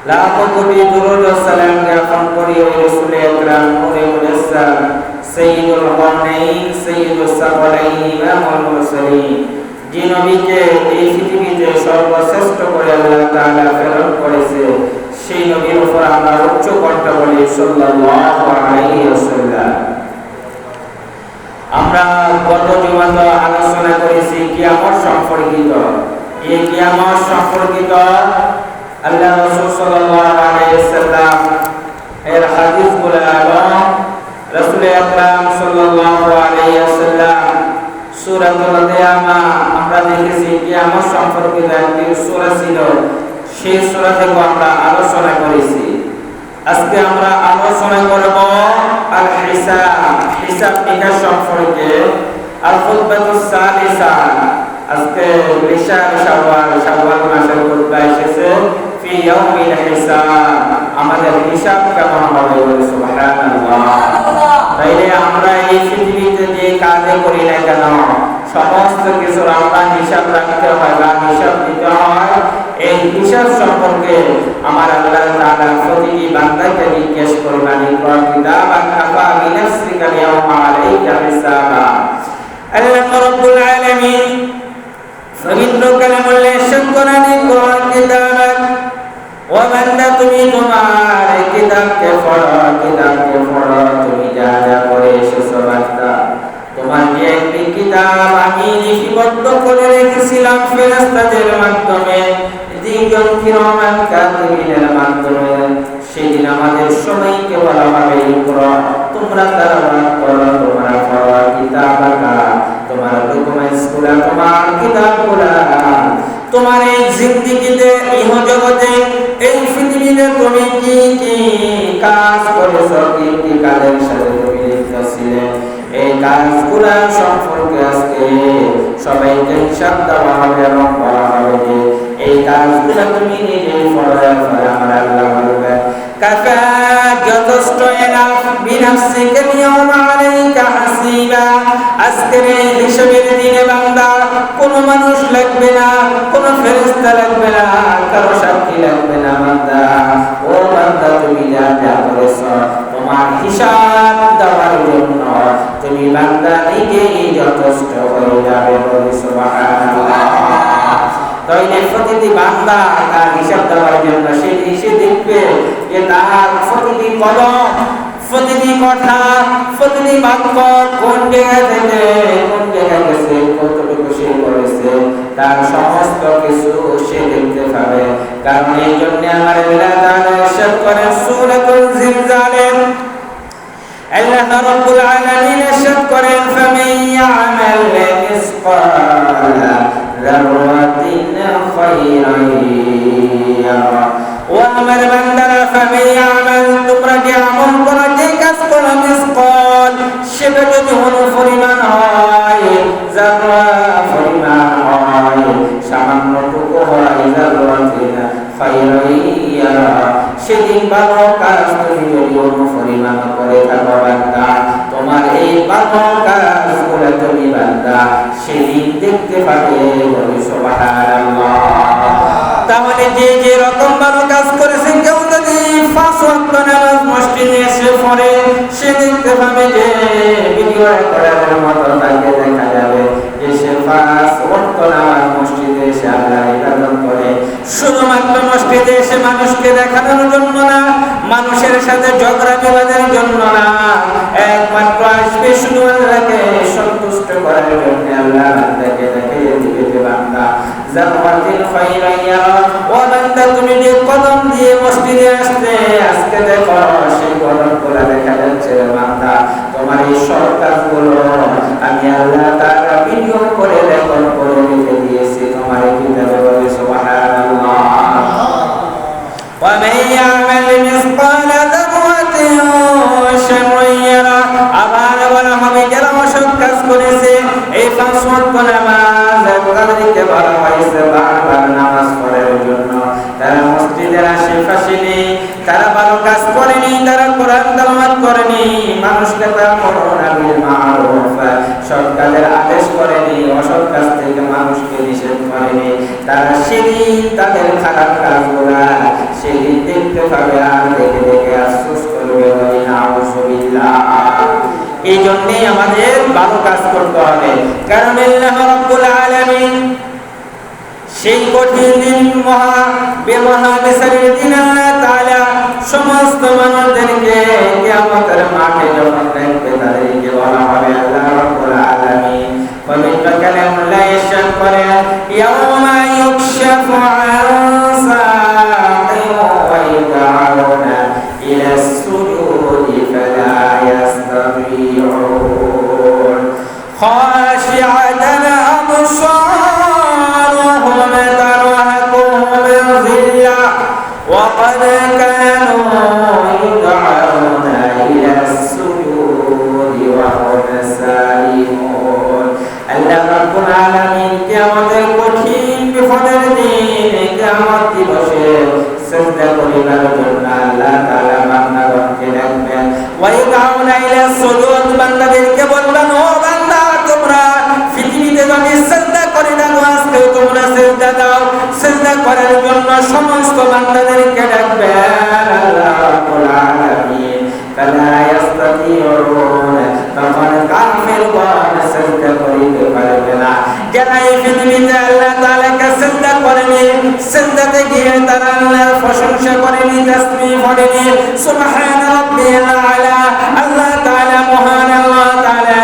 लाखों कोटि दुरूद और सलाम ज्ञापन करी रसूल अकरम नूरे मुजस्सम सय्यिदुल कौनैन सय्यिदुस सकलैन इमामुल मुरसलीन যে নবীকে এই পৃথিবীতে সর্বশ্রেষ্ঠ করে আল্লাহ তাআলা প্রেরণ করেছে, সেই নবীর উপর আমরা উচ্চ কণ্ঠে বলি সাল্লাল্লাহু আলাইহি ওয়াসাল্লাম। আমরা গত জুমাতে আলোচনা করেছি কিয়ামত সম্পর্কিত। এই কিয়ামত সম্পর্কিত আল্লাহ রাসূল সাল্লাল্লাহু আলাইহি ওয়াসাল্লাম এর হাদিসগুলো এবং রাসূল আকরাম সাল্লাল্লাহু আলাইহি ওয়াসাল্লাম সূরাতুল কিয়ামা আমরা দেখেছি কিয়ামত সম্পর্কিত একটি সূরা ছিল, সেই সূরা থেকে আমরা আলোচনা করেছি। আজকে আমরা আলোচনা করব আল হিসাব, হিসাব নিকাশ সম্পর্কে। আল খুতবাতুস সালিসা, আজকে শাওয়াল মাসের খুতবা এসেছে ফি ইয়াউমিল হিসাব, আমাদের হিসাব কেমন হবে বলে সুবহানাল্লাহ। তাইলে আমরা এই পৃথিবীতে যে কাজে করি না কেন সমস্ত কিছু আমরা হিসাব রাখতে হয় বা হিসাব দিতে হয়। এই হিসাব সম্পর্কে আমার আল্লাহ তাআলা প্রতিটি বান্দাকে জিজ্ঞেস করবেন, ইকরা কিতাবাক কাফা বিনাফসিকা আল-ইয়াওমা আলাইকা হিসাবা। আল্লাহ রাব্বুল আলামিন পবিত্র কালামুল্লাহ ইরশাদ করেন, ইকরা কিতাবাক, ও বান্দা তুমি তোমার কিতাবকে পড়ো, কিতাবকে পড়ো, তুমি যা যা পড়ে এসেছো বান্দা, তোমার যে একটি কিতাব আমি লিপিবদ্ধ করে রেখেছিলাম ফেরেশতাদের মাধ্যমে, যিজন কিরামান কাতিবিনের মাধ্যমে। সেদিন আমাদের সবাইকে বলা হবে, ইকরা, তোমরা তেলাওয়াত করো, তোমরা পড়ো কিতাবাকা, তোমার ডকুমেন্টসগুলো, তোমার কিতাবগুলো, তোমার এই জিন্দেগিতে ইহ জগতে এই পৃথিবীতে তুমি কি কি কাজ করেছো, কি কি কাজের সাথে তুমি লিপ্ত ছিলে, এই কাজগুলো সম্পর্কে আজকে সবাইকে হিসাব দেওয়া হবে এবং বলা হবে যে এই কাজগুলো তুমি নিজেই পড়ে আমার আল্লাহ বলবে, কাফা, যথেষ্ট, এনাফ বিনাফসিকা আল-ইয়াওমা আলাইকা হাসিবা। আজকের এই হিসাবের দিনে বান্দা কোনো মানুষ লাগবে না, কোনো ফেরেশতা লাগবে না, কারো সাক্ষী লাগবে না। বান্দা, ও বান্দা, তুমি যা যা করেছো তোমার হিসাব দেওয়ার জন্য তুমি বান্দা নিজেই যথেষ্ট হয়ে যাবে বলে সুবহানাল্লাহ। তাইলে প্রতিটি বান্দা তার হিসাব দেওয়ার জন্য সে দেখবে যে তার প্রতিটি কলম, প্রতিটি কথা, প্রতিটি বাক্য কোন জায়গা থেকে কোন জায়গায় গেছে, কতটুকু সে করেছে, তার সমস্ত কিছু সে দেখতে পাবে। কারণ এই জন্য আমার আল্লাহ তাআলা ইরশাদ করেন সূরাতুল জিলজালে, আল্লাহ রাব্বুল আলামিন ইরশাদ করেন, ফামান ইয়ামাল মিসকালা যাররাতিন খায়রান ইয়ারা। ও আমার বান্দারা, ফামান ইয়ামাল, তোমরা যে আমল করো, যে কাজ করো, মিসকাল, সেটা যদি অনুপরিমাণ হয়, যারা পরিমাণ হয়, সামান্যটুকু হয়, যাররাতিন খায়রান ইয়ারা, সেদিন ভালো কাজ তুমি যদি অনুপরিমাণ করে থাকো বান্দা, তোমার এই ভালো কাজগুলো তুমি বান্দা সেদিন দেখতে পাবে বলে সুবহানাল্লাহ। তাহলে যে যে রকম ভালো কাজ করেছে, কেউ যদি 5 ওয়াক্ত নামাজ মসজিদে এসে পড়ে, সে দেখতে পাবে যে ভিডিও করার মতো তাকে দেখা যাবে যে সে 5 ওয়াক্ত নামাজ মসজিদে এসে আল্লাহর ইবাদত করে, শুধুমাত্র মসজিদে এসে মানুষকে দেখানোর জন্য না, মানুষের সাথে ঝগড়া বিবাদের জন্য না, একমাত্র আসবে শুধু আল্লাহকে সন্তুষ্ট করার জন্য। আল্লাহ বান্দাকে দেখিয়ে দিবে যে বান্দা যাররাতিন খায়রান ইয়ারা, ও বান্দা তুমি যে কদম দিয়ে মসজিদে আসতে, আজকে দেখো সেই কদমগুলো দেখা যাচ্ছে বান্দা, তোমার এই সব কাজগুলো আমি আল্লাহ তাআলা ভিডিও করে রেকর্ড করে রেখে দিয়েছি তোমার এই কিতাবে বলে সুবহানাল্লাহ। ওয়া মান ইয়ামাল মিসকালা যাররাতিন শাররান ইয়ারা, আবার বলা হবে যারা অসৎ কাজ করেছে, এই 5 ওয়াক্ত নামাজ তাদেরকে বলা হয়েছে বারবার নামাজ পড়ার জন্য, তারা মসজিদের আশেপাশে নেই, তারা ভালো কাজ করেনি, তারা কোরআন তেলাওয়াত করেনি, মানুষকে তা'মুরুনা বিল মা'রুফ, সৎ কাজের আদেশ করেনি, অসৎ কাজ থেকে মানুষকে নিষেধ করেনি, তারা সেদিন তাদের খারাপ কাজগুলা সেদিন দেখতে পাবে আর দেখে দেখে আফসোস করবে, বলে নাউযুবিল্লাহ। এই জন্যই আমাদের ভালো কাজ করতে হবে, কারণ আল্লাহ রাব্বুল আলামিন কঠিন দিন মহাবিচারের দিন আল্লাহ তাআলা সমস্ত মানুষদেরকে কিয়ামতের মাঠে যখন দেখবে তাদেরকে বলা হবে আল্লাহ রাব্বুল আলামিন পবিত্র কালামুল্লাহ ইরশাদ করে ইয়াউমা ইউকশাফু আন সাকিন ওয়া ইউদআউনা ইলা সুজুদি ফালা ইয়াস্তাতিউন খাশিআতান আবসারুহুম তারহাকুহুম যিল্লা ওয়া قد كانوا يدعون إلى السجود وهم سالمون আল্লাহ রাব্বুল আলামিন কিয়ামতের কঠিন বিপদের দিন কিয়ামত দিবসে সিজদা করিবার জন্য আল্লাহ তাআলা বান্দাগণকে ডাকবেন ওয়া ইউদাউনা ইলা সুজুদ বান্দাদেরকে বলবেন ও বান্দা তোমরা পৃথিবীতে যদি সিজদা করে দাও আজকে তোমরা সিজদা দাও সিজদা করার জন্য সমস্ত বান্দাদেরকে ডাকবেন আল্লাহ রাব্বুল আলামিন ফালা ইয়াস্তাতিউন তখন কাফিরগণ সিজদা করিতে পারবে না যারা এই পৃথিবীতে আল্লাহ তাআলাকে সিজদা করেনি সিজদাতে গিয়ে তারা আল্লাহর প্রশংসা করেনি তাসবিহ করেনি সুবহান রাব্বিয়াল আলা আল্লাহ তাআলা মহান আল্লাহ তাআলা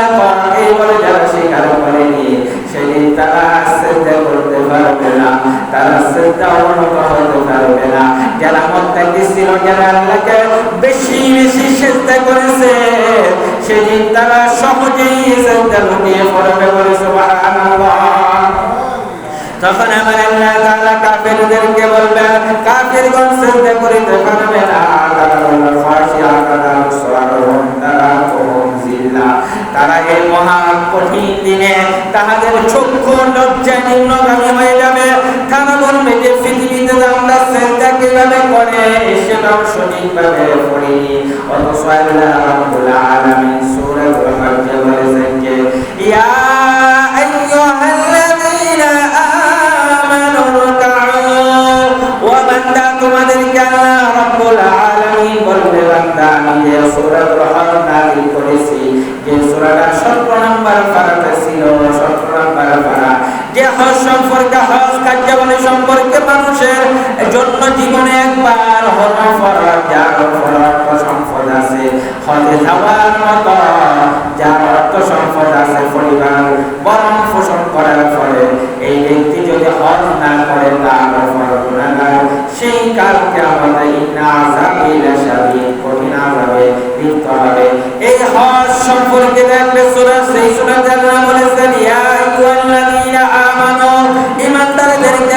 এই বলে যারা স্বীকার করেনি সেদিন তারা সিজদা করতে পারবে না তারা সিজদা অনুভব করতে পারবে না যারা মুত্তাকি ছিল যারা আল্লাহকে বেশি বেশি সিজদা করেছে সেদিন তারা সহজেই সিজদা লুটিয়ে পড়বে বলে সুবহানাল্লাহ তখন আমার আল্লাহ তাআলা কাফিরদেরকে বলবেন কাফিরগণ সিজদা করিতে পারবে না তারা বলবে খাশিআতান আবসারুহুম তারহাকুহুম যিল্লা তারা এই মহা কঠিন দিনে তাহাদের চক্ষু লজ্জায় নিম্নগামী হয়ে যাবে তারা বলবে যে পৃথিবীতে আমরা সিজদা কিভাবে করে সেটাও সঠিকভাবে করিনি অথচ আল্লাহ রাব্বুল আলামিন সূরাতুল হজ্জে বলেছেন যে ইয়া আইয়ুহাল্লাযীনা আমানু রুকউ ওয়া বান্দা তোমাদেরকে আল্লাহ রাব্বুল আলামিন বলবে বান্দা আমি যে সূরাতুল হজ নাযিল করেছি যে সূরাটা 17 নম্বর পারাতে ছিল 17 নম্বর পারা যে হজ সম্পর্কে হজ কার্যাবলী সম্পর্কে মানুষের জন্য জীবনে একবার হজ ফরজ যার অর্থ সম্পদ আছে হজে যাওয়ার মতো যার অর্থ সম্পদ আছে পরিবার বরণ পোষণ করার ফলে এই ব্যক্তি যদি হজ না করে তার গুনাহগার সেই কালকে আমাদের ইন্না আযাবি লাশাদীদ কঠিন আযাবে লিপ্ত হবে এই হজ সম্পর্কে দেখলে সূরা সেই সূরাতে আল্লাহ বলেছেন ইয়া আইয়ুহাল্লাযীনা আমানু ঈমানদারদেরকে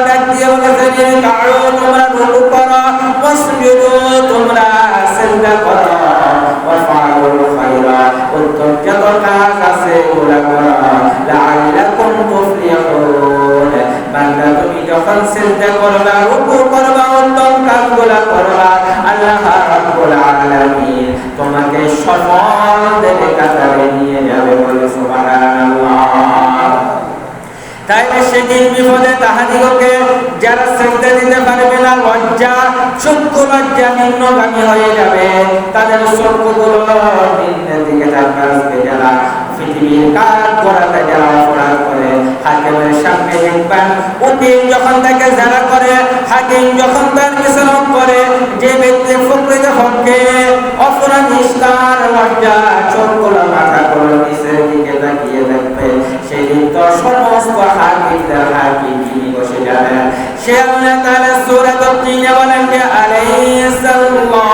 ডাক দিয়ে বলেছেন কাউ তোমরা রুকু করো ওয়াসজুদু তোমরা সিজদা করো ওয়া ফাআলুল খায়রা উত্তম যত কাজ আছে ওগুলা করো লাআল্লাকুম তুফলিহুন বান্দা তুমি যখন সিজদা করবা রুকু করবা উত্তম কাজগুলা করবা আল্লাহ রাব্বুল আলামিন তোমাকে সফল দেবে কাতারে নিয়ে যাবে বলে সুবহানাল্লাহ তাইলে সেদিন বিপদে তাহাদিগকে যারা সিজদা দিতে পারবে না লজ্জা চক্ষু লজ্জা নিম্নগামী হয়ে যাবে তাদের চক্ষুগুলো নিম্নের দিকে থাকবে যারা পৃথিবীর কাজ করাতে যারা অপরাধ করে হাকিমের সামনে দেখবেন উকিল যখন তাকে যারা করে হাকিম যখন তার বিচারক করে যে ব্যক্তি প্রকৃত পক্ষে অপরাধীর লজ্জা চোখগুলো মাথা করে নিচের দিকে তাকিয়ে দেখবে সেদিন তো সমস্ত হাকিমদের হাকিম তিনি বসে যাবেন সে আল্লাহ তাআলা সূরাতুত তিনে বলেন যে আলাইহিসসালামু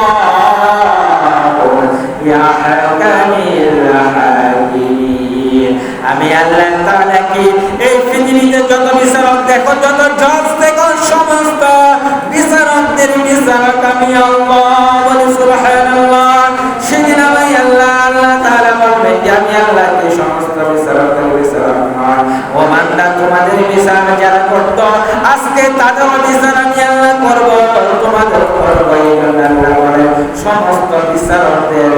ইয়া হাকামিল হাকিমিন আমি আল্লাহ তাআলা কি এই পৃথিবীতে যত বিচারক দেখো যত জজ দেখো সমস্ত বিচারকদের বিচারক আমি আল্লাহ বলি সুবহানাল্লাহ সেদিন আমি আল্লাহ তাআলা বলবেন যে আমি আল্লাহ কি সমস্ত বিচারকের বিচারক নয় ও বান্দা তোমাদের বিচার যারা করতো আজকে তাদের বিচার আমি আল্লাহ করব তোমাদের করব এই জন্য আল্লাহ বলে সমস্ত বিচারকদের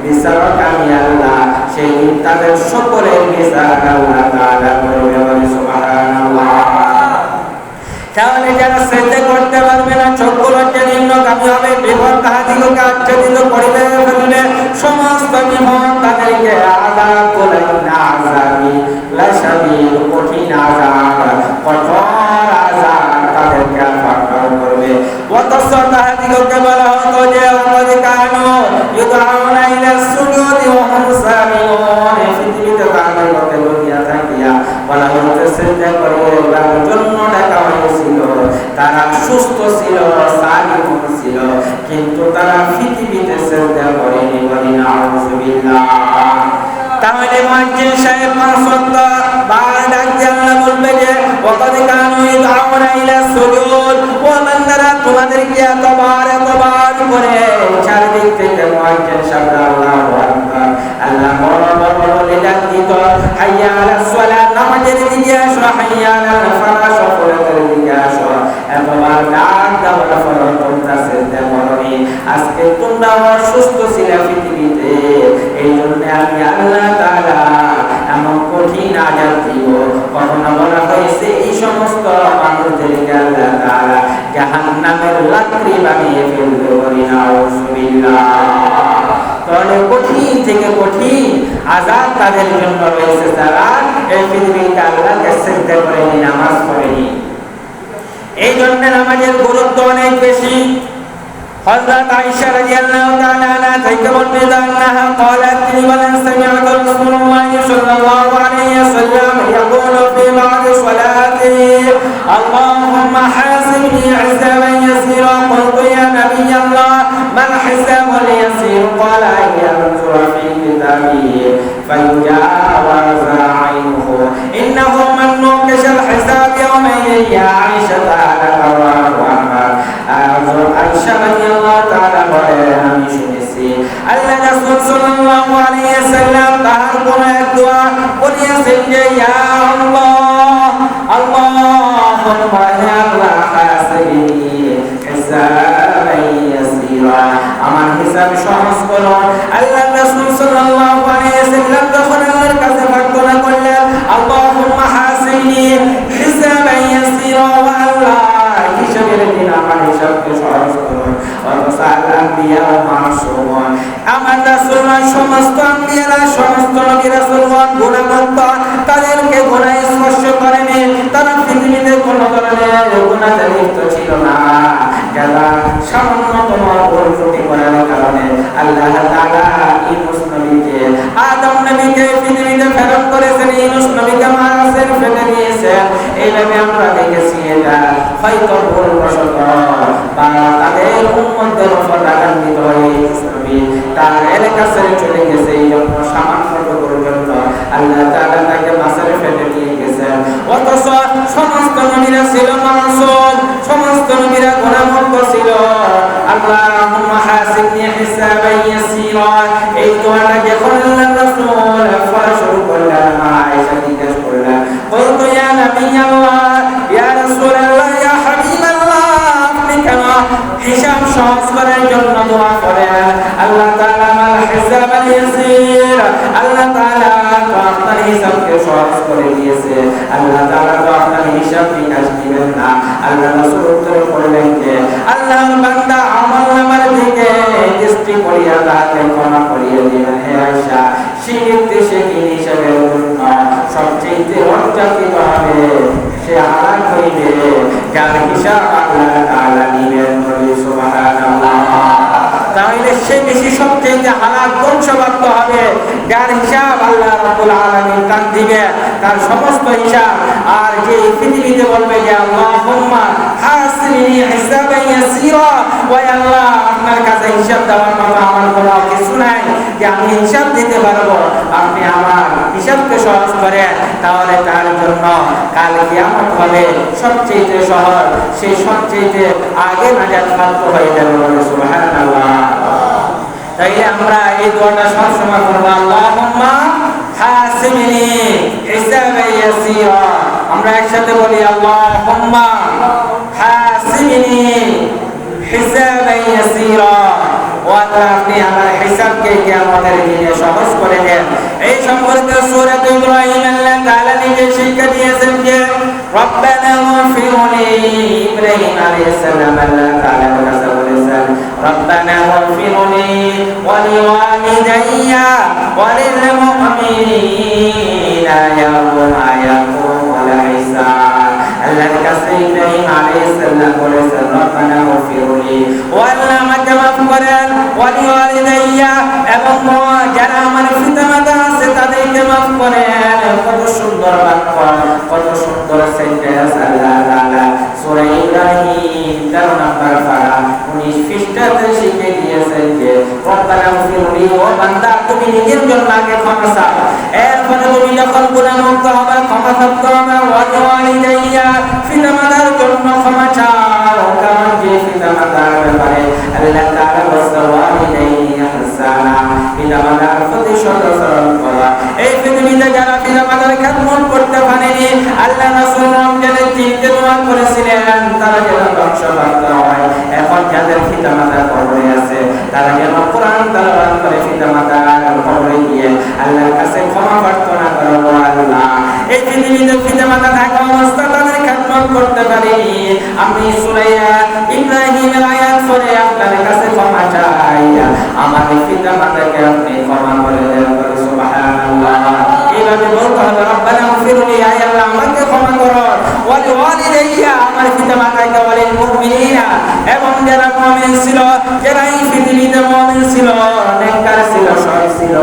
বিচারক আমি আল্লাহ সেই দিন তাদের সকলের বিচার আল্লাহ তাআলা করবে বলে সুবহানাল্লাহ তাহলে যারা সিজদা করতে পারবে না চক্ষু লজ্জা নিম্নগামী হবে বিপদ তাহাদিগকে আচ্ছাদিত করিবে ফেলবে সমস্ত বিপদ তাদেরকে আযাব বলেন আযাবি লাশাদীদ কঠিন আযাব কঠোর অথচ তাহাদিগকে বলা হতো যে ওয়াকাদ কানু ইউদআউনা ইলা সুজুদি ওয়া হুম সামিউন। পৃথিবীতে তাহাদিগকে দুনিয়া থাকিয়া বলা হতো সিজদা করিবার জন্য ডাকা হয়েছিল। তারা সুস্থ ছিল, সালিম ছিল, কিন্তু তারা পৃথিবীতে সিজদা করেনি। বলি নাউযুবিল্লাহ। তাহলে মুয়াজ্জিন সাহেব 5 ওয়াক্ত বার ডাক দিয়ে আল্লাহ বলবে যে ওয়াকাদ কানু ইউদআউনা ইলা সুজুদ, ও বান্দারা তোমাদেরকে এতবার করে চারদিক থেকে মুয়াজ্জিন সাহেব আল্লাহু আকবার আল্লাহ বলে ডাক দিত, হাইয়া আলাস সালাত, নামাজের দিকে আসো, হাইয়া আলাল ফালাহ, সফলতার দিকে আসো। এতবার ডাক দেওয়ার পর তোমরা সিজদা করনি। আজকে তোমরা অসুস্থ ছিলে পৃথিবীতে, এই জন্য আমি আল্লাহ তাআলা এমন কঠিন আযাব দিব। কখনো বলা হয়েছে এই সমস্ত মানুষদেরকে আল্লাহ তাআলা জাহান্নামের লাকড়ি বানিয়ে ফেলবে। বলি নাউযুবিল্লাহ। তাহলে কঠিন থেকে কঠিন আযাব তাদের জন্য রয়েছে যারা এই পৃথিবীতে আল্লাহকে সিজদা করেনি, নামাজ পড়েনি। এই জন্য নামাজের গুরুত্ব অনেক বেশি। হযরত আয়েশা রাদিয়াল্লাহু তাআলা আনহা থেকে বর্ণিত আন্নাহা ক্বালাত, তিনি বলেন, সামি'তু রাসূলুল্লাহ সাল্লাল্লাহু আলাইহি ওয়াসাল্লাম ইয়াকুলু ফি বা'দি সালাতিহি আল্লাহুম্মা হাসিবনি হিসাবান ইয়াসীরা। ক্বালতু ইয়া নাবিয়াল্লাহ মাল হিসাবুল ইয়াসীর? ক্বালা আইয়ানজুরা ফি কিতাবিহি ফায়ুজাওয়াযা আনহু ইন্নাহু মান নুকিশাল হিসাব ইয়াওমাইযিন ইয়া আয়েশা রাদিয়াল্লাহু আনহা। আয়েশা রাদিয়াল্লাহু তাআলা বলেন, আমি শুনেছি আল্লাহ রাসূল সাল্লাল্লাহু আলাইহি ওয়াসাল্লাম তার কোন এক দোয়া বলেছেন যে ইয়া আল্লাহ, আল্লাহুম্মা ইয়া আল্লাহ হাসিবনি হিসাবান ইয়াসীরা, আমার হিসাব সহজ করো। আল্লাহ রাসূল সাল্লাল্লাহু আলাইহি ওয়াসাল্লাম যখন আল্লাহর কাছে প্রার্থনা করলেন, আল্লাহুম্মা হাসিবনি হিসাবান ইয়াসীরা, ওয়া আল্লাহ হিসাবের দিন আমার হিসাবকে সহজ করুন। আমার রাসূলগণ সমস্ত আম্বিয়ারা, সমস্ত নবী রাসূলগণ গুনাহমুক্ত, তাদেরকে গুনাহ স্পর্শ করেনি। তারা পৃথিবীতে কোনো ধরনের গুনাহে লিপ্ত ছিল না। যারা সামান্যতম ভুল ত্রুটি করার কারণে আল্লাহ তাআলা ইউনূস নবীকে, আদম নবীকে পৃথিবীতে প্রেরণ করেছেন, ইউনূস নবীকে মাছের পেটে দিয়েছেন। এইভাবে আমরা দেখেছি এটা হয়তো ভুলবশত বা তাদের উম্মতদের উপর রাগান্বিত হয়ে ইউনূস নবী তার এলাকা ছেড়ে চলে গেছে। এই জন্য সামান্যটুকুর জন্য আল্লাহ তাআলা তাকে মাছের পেটে নিয়ে গেছেন। অথচ সমস্ত নবীরা ছিল মাসুম, সমস্ত নবীরা গুনাহমুক্ত ছিল। আল্লাহুম্মা হাসিবনি হিসাবান ইয়াসীরা, এই দোয়াটা যখন আল্লাহ রাসূল পড়া শুরু করলেন, আয়েশা জিজ্ঞেস করলেন, বলতো ইয়া নাবিয়াল্লাহ, ইয়া রাসূলুল্লাহ, ইয়া হাবিবাল্লাহ, আপনি কেন হিসাব সহজ করার জন্য দোয়া করেন? আল্লাহ তাআলা মাল হিসাবান ইয়াসীর, আল্লাহ তাআলা তো আপনার হিসাবকে সহজ করে দিয়েছে। আল্লাহ তাআলা তো আপনার হিসাব নিকাশ দিবেন না। আল্লাহ রাসূল উত্তর করলেন যে আল্লাহর বান্দা আমলনামার দিকে দৃষ্টি করিয়া তাকে ক্ষমা করিয়ে দিবেন। হে আয়েশা, সেক্ষেত্রে সে কি হিসাবের জন্য সবচেয়ে লজ্জান্বিত হবে, সে হালাক হইবে, যার হিসাব আল্লাহ তাআলা নিবেন। সুবহানাল্লাহ। তাহলে সে বেশি সবচেয়ে হালাক ধ্বংসপ্রাপ্ত হবে যার হিসাব আল্লাহ রাব্বুল আলামিন তার দিবে, তার সমস্ত হিসাব। আর যে পৃথিবীতে বলবে যে আল্লাহুম্মা হাসিবনি হিসাবান ইয়াসীরা, ওয়া আল্লাহ আপনার কাছে হিসাব দেওয়ার মতো আমার কোনো কিছু নাই যে আমি হিসাব দিতে পারবো, আপনি আমার হিসাবকে সহজ করেন, তাহলে তার জন্য কাল কিয়ামত হবে সবচেয়ে সহজ, সে সবচেয়ে আগে নাজাত প্রাপ্ত হয়ে যাবে। সুবহানাল্লাহ। তাই আমরা এই দোয়াটা সবসময় করব, আল্লাহুম্মা হাসিবনি হিসাবান ইয়াসীরা। আমরা একসাথে বলি, আল্লাহুম্মা হাসিবনি হিসাবান ইয়াসীরা, ও আল্লাহ আপনি আমার হিসাবকে কিয়ামতের দিনে সহজ করে দেন। এই সম্পর্কে সূরা ইব্রাহিম আল্লাহ তাআলা নিজে শিক্ষা দিয়েছেন যে রব্বানা গফিরলি, ইব্রাহিম আলাইহিস সালাম আল্লাহ তাআলা বলেছেন রব্বানা গফিরলি ওয়া লিওয়ালিদাইয়া ওয়া লিল মুমিনিনা ইয়াওমা ইয়াকুমুল হিসাব। আল্লাহর কাছে ইব্রাহিম আলাইহিস সালাম বলেছেন রব্বানা গফির রব্বানা গফিরলি, ও বান্দা তুমি নিজের জন্য আগে ক্ষমা চাও, এরপরে তুমি যখন গুনাহমুক্ত হবে ক্ষমা প্রাপ্ত হবে। ওয়া লিওয়ালিদাইয়া, পিতামাতার জন্য ক্ষমা চাও, কারণ যে পিতামাতার ব্যাপারে আল্লাহ তাআলা বলেছেন ওয়ালিদাইনি ইহসানা, পিতামাতার প্রতি সদাচরণ করা। এই পৃথিবীতে যারা পিতামাতার খেদমত করতে পারেনি, আল্লাহ রাসূল রমজানের দিনে দোয়া করেছিলেন তারা যেন ধ্বংসপ্রাপ্ত হয়। এখন যাদের পিতামাতা কবরে আছে তারা যেন কোরআন তেলাওয়াত করে পিতামাতার কবরে গিয়ে আল্লাহর কাছে ক্ষমা প্রার্থনা করে। আল্লাহ, এই পৃথিবীতে পিতামাতা থাকা অবস্থা তাদের খেদমত করতে পারেনি, আমি সূরা ইব্রাহিমের আয়াত পড়ে আপনার কাছে ক্ষমা চাই, আমার পিতামাতাকে আপনি ক্ষমা করে দেন। সুবহানাল্লাহ, এইভাবে বলতে হবে রব্বানা গফিরলি, আয় আল্লাহ আমাকে ক্ষমা করো, ওয়া লিওয়ালিদাইয়া, আমার পিতামাতাকে, ওয়া লিল মুমিনিনা, এবং যারা মুমিন ছিল, যারা এই পৃথিবীতে মুমিন ছিল, নেককার ছিল, সৎ ছিল,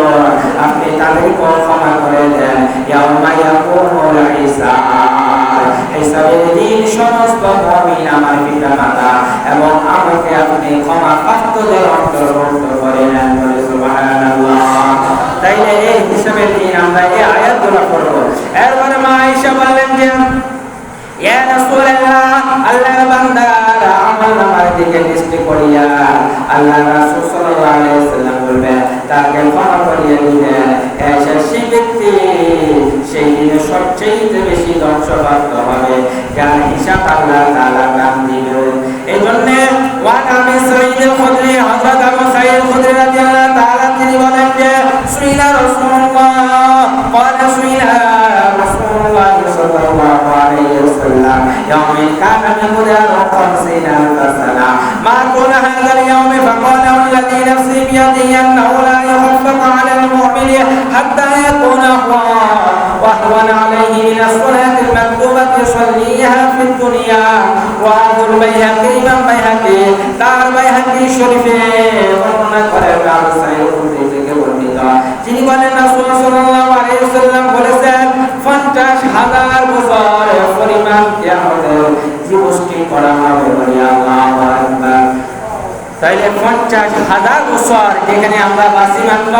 আপনি তাদেরকে ক্ষমা করে দেন। ইয়াউমা ইয়াকুমুল হিসাব, হিসাবের দিন সমস্ত মুমিন আমার পিতামাতা এবং আমাকে আপনি ক্ষমা প্রাপ্তদের অন্তর্ভুক্ত করে নেন। সুবহানাল্লাহ। তাইলে এই হিসাবের দিন আমরা এই আয়াতগুলো পড়ব। এরপরে মা আয়েশা বললেন যে ইয়া রাসূলুল্লাহ, আল্লাহর বান্দারা আমলনামার দিকে দৃষ্টি করিয়া আল্লাহ রাসূল সাল্লাল্লাহু আলাইহি ওয়াসাল্লাম বলবেন তাকে ক্ষমা করিয়া দিবেন। সেই ব্যক্তি সেই দিনে সবচেয়ে বেশি ধ্বংসপ্রাপ্ত হবে, যার হিসাব আল্লাহ তাআলা দান দিবেন। এই জন্য ওয়ান আবি সাঈদ আল-খুদরি, হযরত আবু সাঈদ আল-খুদরি রাদিয়াল্লাহু তাআলা তিনি বলেন যে সুইলা রাসূলুল্লাহ, ক্বালা সুইলা রাসূলুল্লাহ সাল্লাল্লাহু আলাইহি ওয়াসাল্লাম ইয়াউমিন কানা মিকদারু 50,000 সানা মা কুনা হাযাল ইয়াউম ফাকালা আল্লাযী নাফসি বিয়াদিহি আন্নাহু লা يخفف على المؤمن حتى يكون وهون عليه من الصلاة المكتوبة يصليها في الدنيا। وأبو البيهقي من بيهقي তার বাইহাকি শরীফে বর্ণনা করেন আবু সাঈদ আল-খুদরি থেকে বর্ণিত, যিনি বলেন রাসূল সাল্লাল্লাহু আলাইহি ওয়াসাল্লাম বলেছেন 50,000 বছর পরিমাণ কিয়ামতের জীবষ্টি করা হবে। বলি আল্লাহু আকবার। তাইলে 50,000 বছর, যেখানে আমরা বাঁচি মাত্র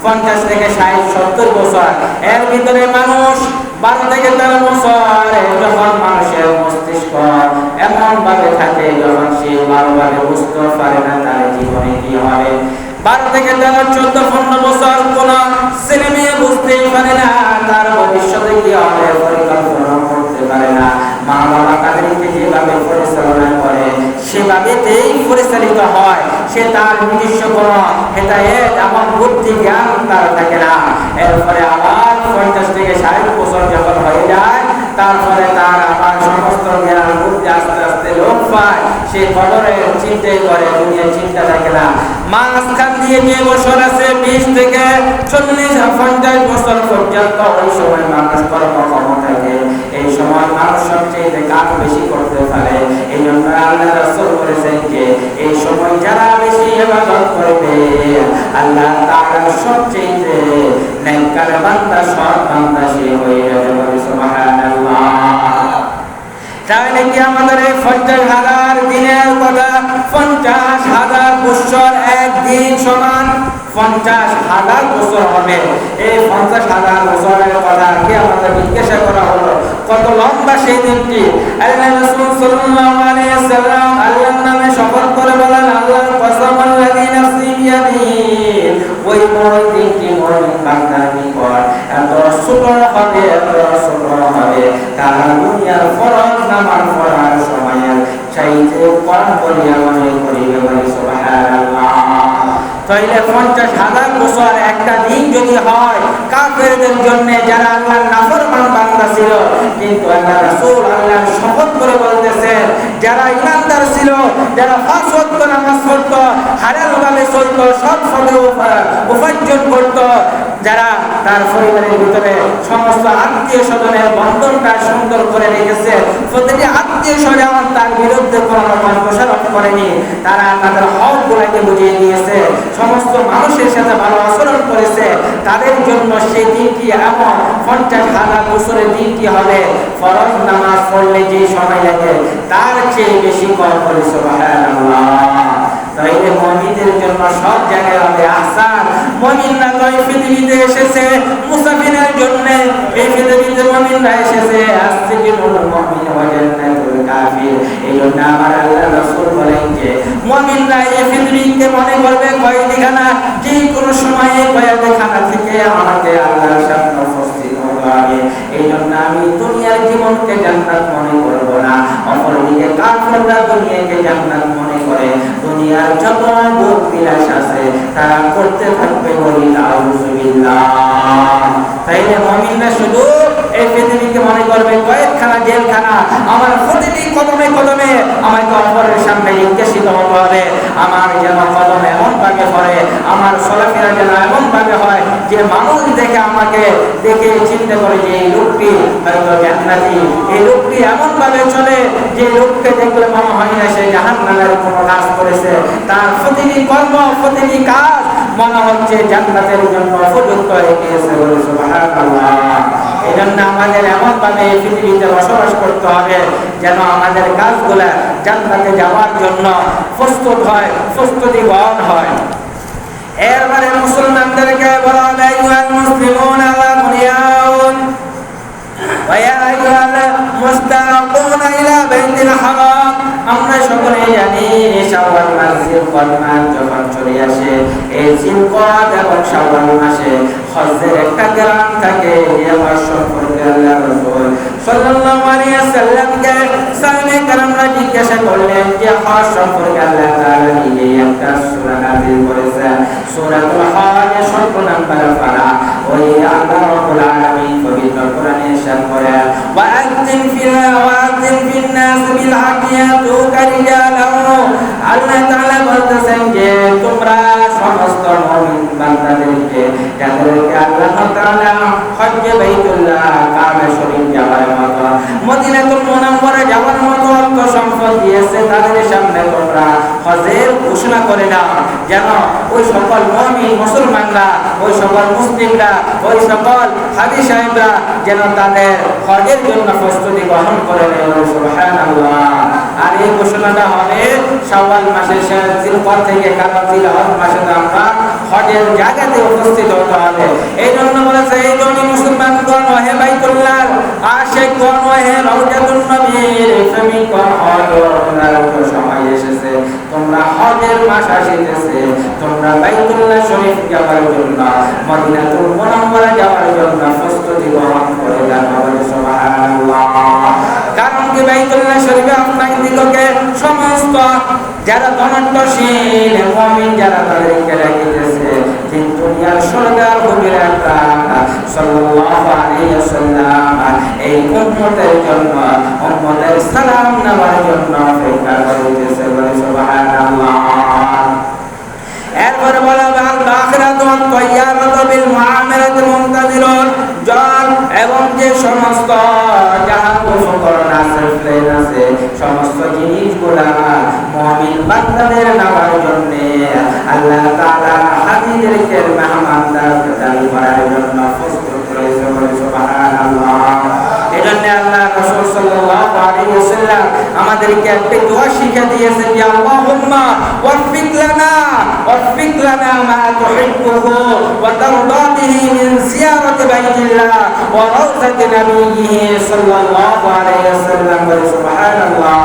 50 থেকে 60-70 বছর, এর ভিতরে মানুষ 12 থেকে 13 বছর যখন মানুষের মস্তিষ্ক এমন ভাবে থাকে যখন সে ভালোভাবে বুঝতে পারে না তার জীবনে কি হবে। 12 থেকে 13, 14, 15 বছর কোন ছেলে মেয়ে বুঝতেই পারে না তার ভবিষ্যতে কি হবে, পরিকল্পনা করতে পারে না। মা বাবা তাদেরকে যেভাবে পরিচালনা করে সেভাবেই পরিচালিত হয়, সে তার নিজস্ব কোন হেদায়েত এবং বুদ্ধি জ্ঞান তার থাকে না। এরপরে আবার 50 থেকে 60 বছর যখন হয়ে যায় তারপরে তার আবার সমস্ত জ্ঞান বুদ্ধি আস্তে আস্তে লোপ পায়, সে কবরের চিন্তাই করে, দুনিয়ার চিন্তা থাকে না। মাঝখান দিয়ে যে বছর আছে 20 থেকে 40-50 বছর পর্যন্ত, ওই সময় মানুষ কর্মক্ষম থাকে, এই সময় মানুষ সবচেয়ে কাজ বেশি করতে পারে। এই জন্য আল্লাহ রাসূল বলেছেন যে এই সময় যারা বেশি ইবাদত করবে আল্লাহ তাআলা সবচেয়ে নেককার বান্দা, সৎ বান্দা সে হয়ে যাবে। সুবহানাল্লাহ। তাহলে কি আমাদের এই 50,000 দিনের কথা, 50,000 বছর একদিন সমান 50,000 বছর হবে। এই 50,000 বছরের কথা কি আমাদের জিজ্ঞাসা করা হলো কত লম্বা সেই দিনটি। আল্লাহ রাসূল সাল্লাল্লাহু আলাইহি ওয়াসাল্লাম আল্লাহর নামে শপথ করে বলেন, আল্লাহর কসম আল্লাযী নাফসি বিয়াদিহি, ওই দিনটি মমিন বান্দার নিকট এত ছোট হবে, এত ছোট হবে, তারা দুনিয়ার ফরজ নামাজ পড়ার সময়ের চাইতে কম বলিয়া মনে করিবে। বলি সুবহানাল্লাহ। তাইলে 50,000 বছর একটা দিন যদি হয় কাফেরদের জন্য, যারা আল্লাহর নাফরমান বান্দা ছিল, কিন্তু আল্লাহ রাসূল আল্লাহর শপথ করে বলতেছে যারা ইমানদার ছিল, যারা 5 ওয়াক্ত নামাজ পড়তো, হালাল ভাবে চলতো, সৎ পথে উপার্জন করতো, যারা তার পরিবারের ভিতরে সমস্ত আত্মীয় স্বজনের বন্ধনটা সুন্দর করে রেখেছে, প্রতিটি আত্মীয় স্বজন তার বিরুদ্ধে কোনো রকম প্রসারণ করেনি, তারা তাদের হক গুলাকে বুঝিয়ে দিয়েছে, সমস্ত মানুষের সাথে ভালো আচরণ করেছে, তাদের জন্য সেই দিনটি এমন 50,000 বছরের দিনটি হবে ফরজ নামাজ পড়লে যে সময় লাগে তার চেয়ে বেশি কম। বলে সুবহানাল্লাহ। তাইলে মুমিনদের জন্য জন্য সব জায়গায় হবে আহসান। মুমিনরা তো এই পৃথিবীতে এসেছে মুসাফিরের জন্য, এই পৃথিবীতে মুমিনরা এসেছে আসসিজনুল মুমিন ওয়া জান্নাতুল কাফির। এই জন্য আমার আল্লাহ রাসূল বলেন যে মুমিনরা এই পৃথিবীকে মনে করবে কয়েদিখানা, যে কোনো সময়ে কয়েদিখানা থেকে আমাকে আল্লাহর সামনে উপস্থিত হতে হবে। এই জন্য আমি দুনিয়ার জীবনকে জান্নাত মনে করব না। অপরদিকে কাফেররা দুনিয়াকে জান্নাত মনে করে দুনিয়ার যত ভোগ বিলাস আছে তারা করতে থাকবে, বলি নাউযুবিল্লাহ। তাইলে মুমিনরা শুধু এই পৃথিবীকে মনে করবে কয়েকখানা জেলখানা, আমার প্রতিটি কদমে কদমে আমাকে অপরের সামনে নির্দেশিত হতে হবে। আমার যেন কদম এমন ভাবে পড়ে, আমার চলাফেরা যেন এমন ভাবে হয় যে মানুষ দেখে আমাকে দেখে চিন্তা করে যে এই লোকটি হয়তো জান্নাতি, এই লোকটি এমন ভাবে চলে যে লোককে দেখলে মনে হয় না সে জাহান্নামের কোনো কাজ করেছে, তার প্রতিটি কর্ম প্রতিটি কাজ মনে হচ্ছে জান্নাতের জন্য উপযুক্ত হয়ে গিয়েছে, বলে সুবহানাল্লাহ। এই জন্য আমাদের এমন ভাবে এই পৃথিবীতে বসবাস করতে হবে যেন আমাদের কাজগুলা জান্নাতে যাওয়ার জন্য প্রস্তুত হয়, প্রস্তুতি গ্রহণ হয়। এরপরে মুসলমানদেরকে বলা হয় আইয়ুহাল মুসলিমুন আলা বুনিয়ান ওয়া ইয়া আইয়ুহাল মুস্তাকুন ইলা বাইতিল হারাম। আমরা সকলে জানি শাওয়াল মাস জিলকদ মাস যখন চলে আসে, এই জিলকদ এবং শাওয়াল মাসে হজ্জের একটা গ্রাম থাকে। এই মাস সম্পর্কে আল্লাহ রাসূল সাল্লাল্লাহু আলাইহি ওয়াসাল্লামকে সাহাবায়ে কেরামরা জিজ্ঞাসা করলেন যে হজ সম্পর্কে আল্লাহ তাআলা নিজে একটা সূরা নাযিল করেছেন, সূরাতুল হজ 17 নম্বর পারা। ওই আল্লাহ রাব্বুল আলামিন পবিত্র কোরআনে ইরশাদ করেন ওয়া'আযিন ফিন নাস বিল হাক্কি ইয়াতুকা রিজালাহু। আল্লাহ তাআলা বলতেছেন যে তোমরা সমস্ত মুমিন বান্দাদেরকে, যাদেরকে আল্লাহ তাআলা হজ্জে বাইতুল্লাহ কাবা শরীফ যাওয়ার মতো, মদিনাতুল মুনাওয়ারা যাওয়ার মতো অর্থ সম্পদ দিয়েছে, তাদের সামনে তোমরা হজের ঘোষণা করে দাও, যেন ওই সকল মুমিন মুসলমানরা, ওই সকল মুসলিমরা, ওই সকল হাজী সাহেবরা যেন তাদের হজের জন্য প্রস্তুতি গ্রহণ করে নেয়, সুবহানাল্লাহ। আর এই ঘোষণাটা হবে শাওয়াল মাসের শেষ জিলকদ থেকে, কারণ জিলহজ মাসে আমরা হজের জায়গাতে উপস্থিত হতে হবে। এই জন্য বলেছে এই জন্য মুসলমানগণ হে বাইতুল্লাহর আশিকগণ হে রওজাতুন নবীর প্রেমিকগণ, হজের সময় এসেছে, তোমরা হজের মাস আসিতেছে, তোমরা বাইতুল্লাহ শরীফ যাওয়ার জন্য, মদিনাতুল মুনাওয়ারা যাওয়ার জন্য প্রস্তুতি গ্রহণ করে দাও, সুবহানাল্লাহ। কারণ কি বাইতুল্লাহ শরীফে আপনাদেরকে সমস্ত যারা ধনাঢ্যশীল মুমিন যারা তাদেরকে রাখিতেছে, যে দুনিয়ার সরদার হুজুরে আকরাম সাল্লাল্লাহু আলাইহি ওয়াসাল্লাম এই উম্মতের জন্য, উম্মতের সালাম নেওয়ার জন্য অপেক্ষা করিতেছে, বলে সুবহানাল্লাহ। এরপরে বলা আল আখিরাতু ওয়াত তাইয়ারাতু বিল মুআমালাতিল মুনতাজিরুন। জল এবং যে সমস্ত যাহা উপকরণ আছে, প্লেন আছে, সমস্ত জিনিসগুলা মুমিন বান্দাদের নেওয়ার জন্য আল্লাহ তাআলা হাজিদেরকে মেহমানদারি করার জন্য প্রস্তুত করেছে, বলে সুবহানাল্লাহ। এজন্য আল্লাহ রাসূল সাল্লাল্লাহু আলাইহি ওয়াসাল্লাম আমাদেরকে একটা দোয়া শিখিয়ে দিয়েছেন যে আল্লাহুম্মা ওয়াফিক লানা মা তুহিব্বুহু ওয়া তারদাতিহি মিন জিয়ারাতি বাইতিল্লাহ ওয়া রাওযাতি নাবিয়্যিহি সাল্লাল্লাহু আলাইহি ওয়াসাল্লাম, সুবহানাল্লাহ।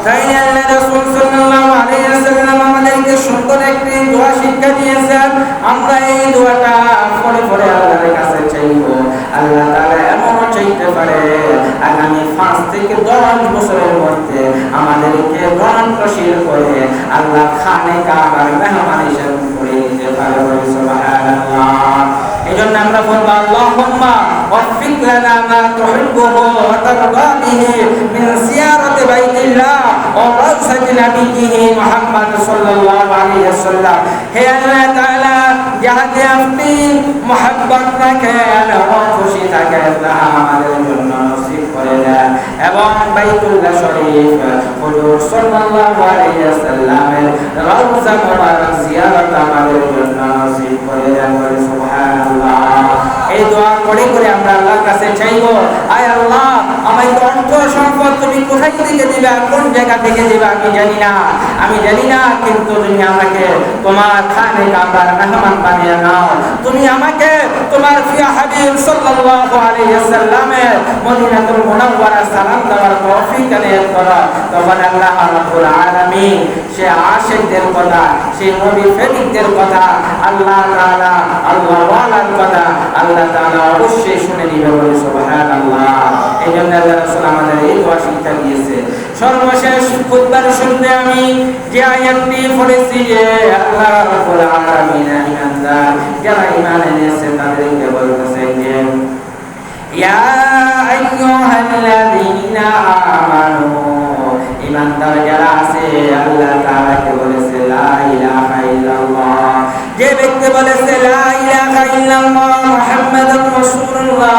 তাই আল্লাহ রাসূল সাল্লাল্লাহু আলাইহি ওয়াসাল্লাম আমাদেরকে সুন্দর একটি দোয়া শিক্ষা দিয়েছেন। আমরা এই দোয়াটা পড়ে পড়ে আল্লাহর কাছে চাইবো। আল্লাহ তাআলা এমন চাইতে পারে আগামী 5 থেকে 10 বছরের মধ্যে আমাদেরকে গ্রহণশীল করে আল্লাহ খানে কাবার মেহমান হিসেবে করে নিতে পারে, সুবহানাল্লাহ। এজন্য আমরা বলবো আল্লাহুম্মা ওয়াফিক লানা মা তুহিব্বুহু ওয়া তারদাতিহি মিন জিয়ারাতি বাইতিল্লাহ ওয়া রাওযাতি নাবিয়্যিহি মুহাম্মদ সাল্লাল্লাহু আলাইহি ওয়াসাল্লাম। হে আল্লাহ তাআলা, যাহাতে আপনি মুহাব্বত রাখেন ও খুশি থাকেন তা আমাদের জন্য নসিব করে দেন, এবং বাইতুল্লাহ শরীফ হুজুর সাল্লাল্লাহু আলাইহি ওয়াসাল্লামের রওজা মুবারক জিয়ারত আমাদের জন্য নসিব করে দেন, সুবহানাল্লাহ। এই দোয়া করে করে আমরা আল্লাহর কাছে চাইবো, আয় আল্লাহ আমাকে অর্থ সম্পদ তুমি কোথায় থেকে দিবা, কোন জায়গা থেকে দিবা আমি জানি না, কিন্তু তুমি আমাকে তোমার খানে কাবার মেহমান বানিয়ে নাও। তুমি আমাকে তোমার প্রিয় হাবিব সাল্লাল্লাহু আলাইহি ওয়াসাল্লামের মদিনাতুল মুনাওয়ারা সালাম দেওয়ার তৌফিক এনায়েত করো। তখন আল্লাহ রাব্বুল আলামিন সে আশিকদের কথা, সেই নবী প্রেমিকদের কথা, আল্লাহ তাআলা আল্লাহ ওয়ালার কথা আল্লাহ তাআলা অবশ্যই শুনে নিবে বলে সুবহানাল্লাহ। এই জন্য আল্লাহ রাসূল আমাদের এই দোয়া শিক্ষা দিয়েছে। সর্বশেষ খুতবার শুনতে আমি যে আয়াতটি পড়েছি যে আল্লাহ রাব্বুল আলামিন ইমানদার যারা ঈমান এনেছে তাদেরকে বলতেছেন যে ইয়া আইয়ুহাল্লাযীনা আমানু, ঈমানদার যারা আছে আল্লাহ তাআলাকে বলেছে লা ইলাহা ইল্লাল্লাহ। যে ব্যক্তি বলেছে লা ইলাহা ইল্লাল্লাহ মুহাম্মাদুর রাসূলুল্লাহ,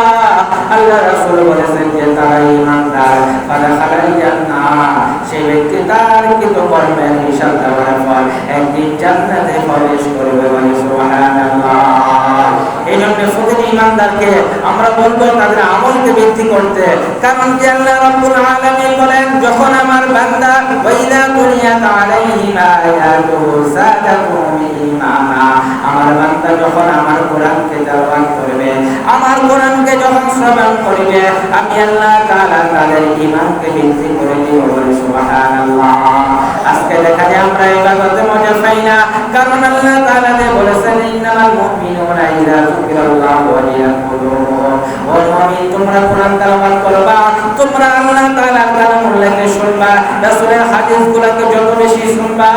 আল্লাহ রাসূল বলেছেন যে তারা ঈমানদার, ফাদাখালাল জান্নাহ, সেই ব্যক্তি তার কৃত কর্মের হিসাব দেওয়ার পর একদিন জান্নাতে প্রবেশ করবে বলে সুবহানাল্লাহ। এই জন্য প্রতিটি ঈমানদারকে আমরা বলবো তাদের আমলকে বৃদ্ধি করতে, কারণ কি আল্লাহ রাব্বুল আলামিন বলেন যখন আমার বান্দা ওয়াইদা তুলিয়াত আলাইহিম আয়াতুহু যাদাতুহুম ঈমানা, আমার বান্দা যখন আমার কোরআনকে তেলাওয়াত করবে, আমার কোরআনকে যখন শ্রবণ করবে, আমি আল্লাহ তাআলা তাদের ঈমানকে বৃদ্ধি করে দিব বলে সুবহানাল্লাহ। আজকে দেখা যায় আমরা ইবাদতে মজা পাই না, কারণ আল্লাহ তাআলা যে বলেছেন ইন্নামাল মুমিনুনা ইযা যুকিরাল্লাহু ওয়াজিলাত কুলুবুহুম, ও মুমিন তোমরা কোরআন তেলাওয়াত করবা, তোমরা আল্লাহ তাআলার কালামুল্লাহকে শুনবা, রাসূলের হাদিসগুলোকে যত বেশি শুনবা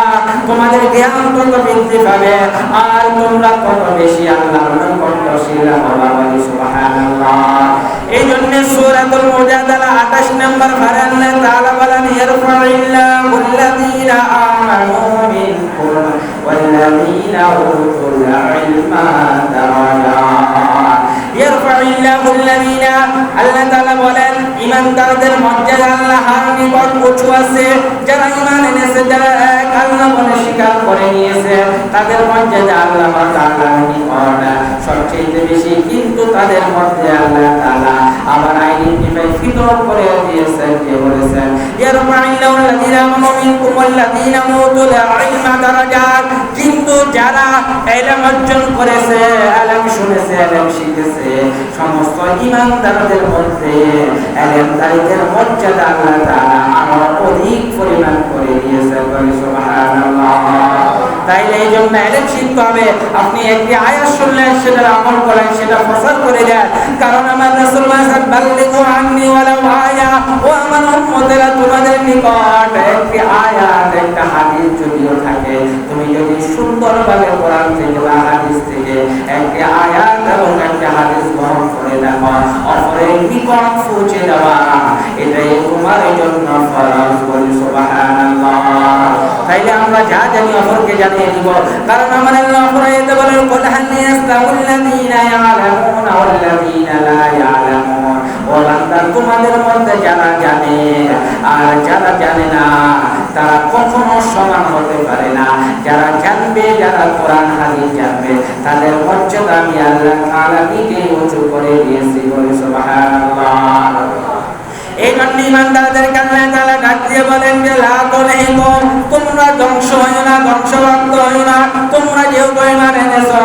তোমাদের জ্ঞান তত বৃদ্ধি পাবে, আর তোমরা তত বেশি আল্লাহর নৈকট্যশীল হবা বলে সুবহানাল্লাহ। এই জন্য সূরাতুল মুজাদালা 28 নম্বর পারা আল্লাহ তাআলা বলেন ইয়ারফা'ইল্লাহুল্লাযীনা আমানু মিনকুম ওয়াল্লাযীনা উতুল ইলমা দারাজাত। ইয়ারফা'ইল্লাহুল্লাযীনা, আল্লাহ তাআলা বলেন ঈমানদারদের মর্যাদা আল্লাহর নিকট উঁচু আছে, যারা ঈমান এনেছে, যারা এক আল্লাহ বলে স্বীকার করে নিয়েছে, তাদের মর্যাদা আল্লাহ তাআলার নিকট সবচেয়ে বেশি। কিন্তু তাদের মধ্যে আল্লাহ তাআলা আবার আইডেন্টিফাই ফিতর করে দিয়েছেন, যে বলেছেন ইয়ারফা'ইল্লাহুল্লাযীনা আমানু মিনকুম ওয়াল্লাযীনা উতুল ইলমা দারাজাত। কিন্তু যারা ইলম অর্জন করেছে, ইলম শুনেছে, ইলম শিখেছে, সমস্ত ঈমানদারদের মধ্যে ইলমদারীদের মর্যাদা আল্লাহ তাআলা আরো অধিক পরিমাণ করে দিয়েছেন বলে সুবহানাল্লাহ। তাইলে এই জন্য ইলম শিখতে হবে। আপনি একটি আয়াত শুনলেন, সেটার আমল করেন, সেটা প্রচার করে দেন, কারণ আমার রাসূল বলেছেন বাল্লিগু আন্নী ওয়ালাউ আয়া, ও আমার উম্মতেরা তোমাদের নিকট একটি আয়াত একটা হাদিস যদিও থাকে, তুমি যদি সুন্দরভাবে কোরআন থেকে বা হাদিস থেকে একটি আয়াত এবং একটা হাদিস গ্রহণ করে দেখো, অপরের নিকট পৌঁছে দেওয়া এটাই তোমার জন্য ফরজ বলে সুবহানাল্লাহ। তাইলে আমরা যা জানি অপরকে জানিয়ে দিব, কারণ আমার আল্লাহ আয়াতে বলেন কুল হাল ইয়াস্তাউল্লাযীনা ইয়ালামুনা ওয়াল্লাযীনা লা ইয়ালামুন, ও বান্দা তোমাদের মধ্যে যারা জানে আর যারা জানে না তারা কখনো সমান হতে পারে না। যারা জানবে, যারা কোরআন হাদিস জানবে, তাদের মর্যাদা আমি আল্লাহ তাআলা নিজে উঁচু করে দিয়েছি বলে সুবহানাল্লাহ। এই জন্য ঈমানদারদেরকে আল্লাহ তাআলা ডাক দিয়ে বলেন যে লা তুলহিকুম, তোমরা ধ্বংস হইও না, ধ্বংসপ্রাপ্ত হইও না। তোমরা যেহেতু ঈমান এনেছো,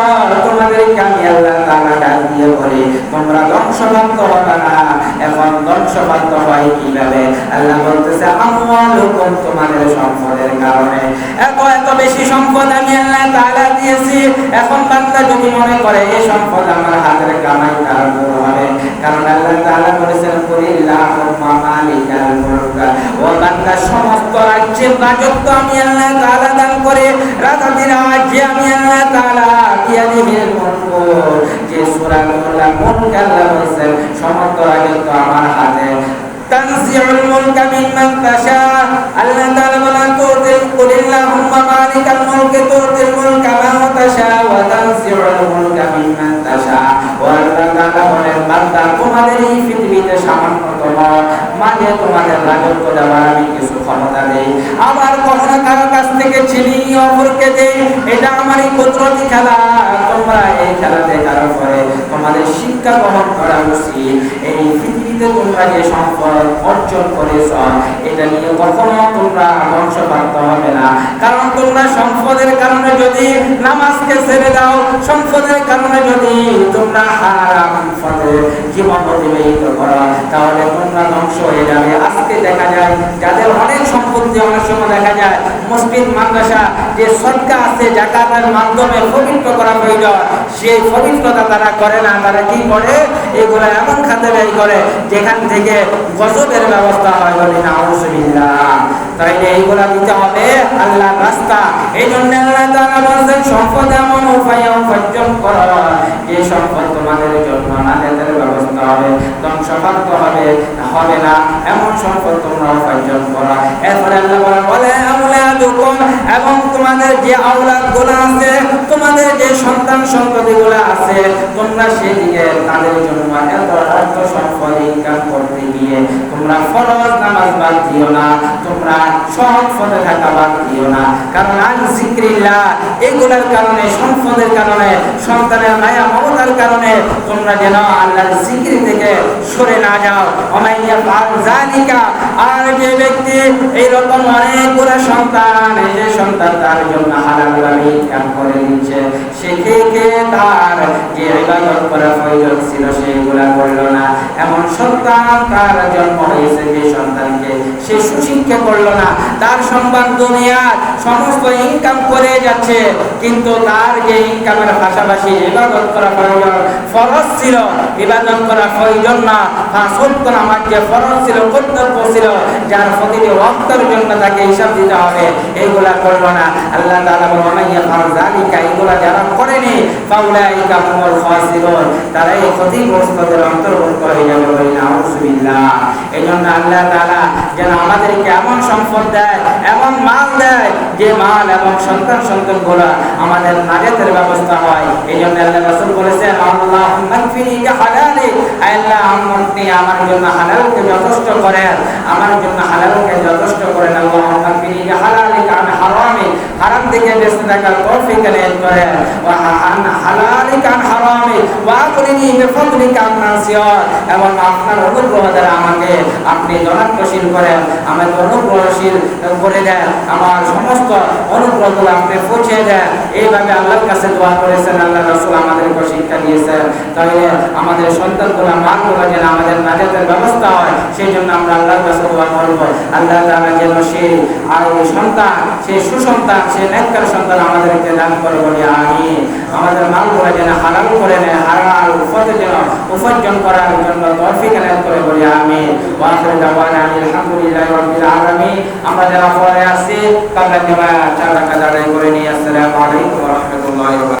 তোমাদেরকে আমি আল্লাহ তাআলা ডাক দিয়ে বলি তোমরা ধ্বংসপ্রাপ্ত হবে না। এখন ধ্বংসপ্রাপ্ত হয় কিভাবে? আল্লাহ বলতেছে আমওয়ালুকুম, তোমাদের সম্পদের কারণে। এত বেশি সম্পদ আমি আল্লাহ তাআলা দিয়েছি, এখন বান্দা যদি মনে করে এই সম্পদ আমার হাতের কামাই তার হবে, কারণ আল্লাহ তাআলা বলেছেন কুলিল্লাহু মালিকাল মুলক, ও বান্দা সমস্ত রাজ্যের রাজত্ব আমি আল্লাহ তাআলা দান করে, রাজাদের রাজ্যে আমি আল্লাহ তাআলা বিয়াদিহিল মুলক, যে সূরা আল মুলক আল্লাহ বলেছেন সমস্ত রাজত্ব আমার হাতে। তানজিউল মুলক মিম্মান তাশা, আল্লাহ তাআলা বলেন কুলিল্লাহুম্মা মালিকাল মুলক তুতিল মুলকা মান তাশা ওয়া তানজিউল মুলক মিম্মান তাশা। ও আল্লাহ তাআলা বলেন বান্দা তোমাদের এই পৃথিবীতে সামান্যতম মাঝে তোমাদের রাজত্ব দেওয়ার আমি কিছু ক্ষমতা দেই, আবার কখনো কারো কাছ থেকে ছিনিয়ে অপরকে দেই, এটা আমারই কুদরতি খেলা। তোমরা এই খেলা দেখার পরে তোমাদের শিক্ষা গ্রহণ করা উচিত। এই পৃথিবীতে পৃথিবীতে তোমরা যে সম্পদ অর্জন করেছ এটা নিয়ে কখনো তোমরা ধ্বংসপ্রাপ্ত হবে না। কারণ তোমরা সম্পদের কারণে যদি নামাজকে ছেড়ে দাও, সম্পদের কারণে যদি তোমরা হারাম পথে জীবন অতিবাহিত করো, তাহলে তোমরা ধ্বংস হয়ে যাবে। আজকে দেখা যায় যাদের অনেক সম্পত্তি, অনেক সময় দেখা যায় মসজিদ মাদ্রাসা যে সদকা আছে যাকাতের মাধ্যমে পবিত্র করা প্রয়োজন, সেই পবিত্রতা তারা করে না। তারা কি করে? এগুলো এমন খাতে ব্যয় করে যেখান থেকে গজবের ব্যবস্থা হয়, বলি না আউযুবিল্লাহ। তাইলে এইগুলা দিতে হবে আল্লাহর রাস্তা। এই জন্য আল্লাহ তাআলা বলেন সম্পদ এমন উপায়ে উপার্জন করো যে সম্পদ তোমাদের জন্য নাজাতের ব্যবস্থা হবে, ধ্বংসপ্রাপ্ত হবে না, এমন সম্পদ তোমরা উপার্জন করো। এরপরে আল্লাহ বলে আওলাদুকুম, এবং তোমাদের যে আওলাদ গুলো আছে, তোমাদের যে সন্তান সন্ততি গুলো আছে, তোমরা সেদিকে তাদের জন্য এত অর্থ সম্পদ ইনকাম করতে গিয়ে তোমরা ফরজ নামাজ বাদ দিও না, তোমরা সহজ পথে থাকা বাদ দিও না। কারণ আন যিকরিল্লাহ, এগুলোর কারণে, সম্পদের কারণে, সন্তানের মায়া মমতার কারণে তোমরা যেন আল্লাহর জিকির থেকে সরে না যাও। ওমাইয়া ফাল যালিকা, আর যে ব্যক্তি এইরকম অনেকগুলো সন্তান, এই যে সন্তান তার জন্য হালালভাবে ইনকাম করে দিচ্ছে, সে থেকে তার যে ইবাদত করা প্রয়োজন ছিল সেগুলা করলো না, এমন সন্তান তার জন্ম হয়েছে যে সন্তানকে সে সুশিক্ষা করলো না, তার সন্তান দুনিয়ার সমস্ত ইনকাম করে যাচ্ছে, কিন্তু তার যে ইনকামের পাশাপাশি ইবাদত করা প্রয়োজন, ফরজ ছিল, ইবাদত করা প্রয়োজন না, ফাসুক্ত নামাজ যে ফরজ ছিল, কর্তব্য ছিল, যার প্রতিটি ওয়াক্তের জন্য তাকে হিসাব দিতে হবে, এইগুলা করলো না। আল্লাহ তাআলা বলেন ওমাইয়া ফাল যালিকা, এইগুলা যারা করেনি ফাউলাইকা হুমুল খাসিরুন, তারা এই ক্ষতিগ্রস্তদের অন্তর্ভুক্ত হয়ে যাবে, বলি না আউযুবিল্লাহ। এইজন্য আল্লাহ তাআলা যেন আমাদেরকে এমন সম্পদ দেয়, এমন মাল দেয়, যে মাল এবং সন্তানগুলো আমাদের নাজাতের ব্যবস্থা হয়। এই জন্য আল্লাহ রাসূল বলেছেন আল্লাহুম্মা কফিনি বিহালালি, আল্লাহ আপনি আমার জন্য হালালকে যথেষ্ট করেন, আমার জন্য হালালকে যথেষ্ট করেন। আল্লাহুম্মা কফিনি বিহালালিকা আন হারামি, হারাম থেকে বেঁচে থাকার তৌফিক দান করেন, ওয়া হালালিকা আন হারামি ওয়া আগনিনি বিফদলিকা আন নাসিয়াত, এবং আপনার অনুগ্রহ দ্বারা আমাকে আপনি ধনাত্মশীল করেন, আমাকে অনুগ্রহশীল করে দেন, আমার সমস্ত অনুগ্রহগুলো আপনি পৌঁছে দেন। এইভাবে আল্লাহর কাছে দোয়া করেছেন, আল্লাহ রাসূল আমাদেরকে শিক্ষা দিয়েছেন। তাহলে আমাদের সন্তানগুলো, মানগুলো যেন আমাদের নাজাতের ব্যবস্থা হয়, সেই জন্য আমরা আল্লাহর কাছে দোয়া করব। আল্লাহ তাআলা যেন সেই সন্তান, সেই সুসন্তান, সেই নেককার সন্তান আমাদেরকে দান করে, বলি আমিন। আমাদের মালগুলো যেন হালাল করে নেয়, হালাল পথে যেন উপার্জন করার জন্য তৌফিক দান করে, বলি আমিন। ওয়া আখিরু দাওয়ানা আলহামদুলিল্লাহি রাব্বিল আলামিন। আমরা যারা পরে আছি তাদেরকে 4 রাকাত আদায় করে নিয়ে আসসালামু আলাইকুম ওয়া রাহমাতুল্লাহি ওয়া বারাকাতুহু।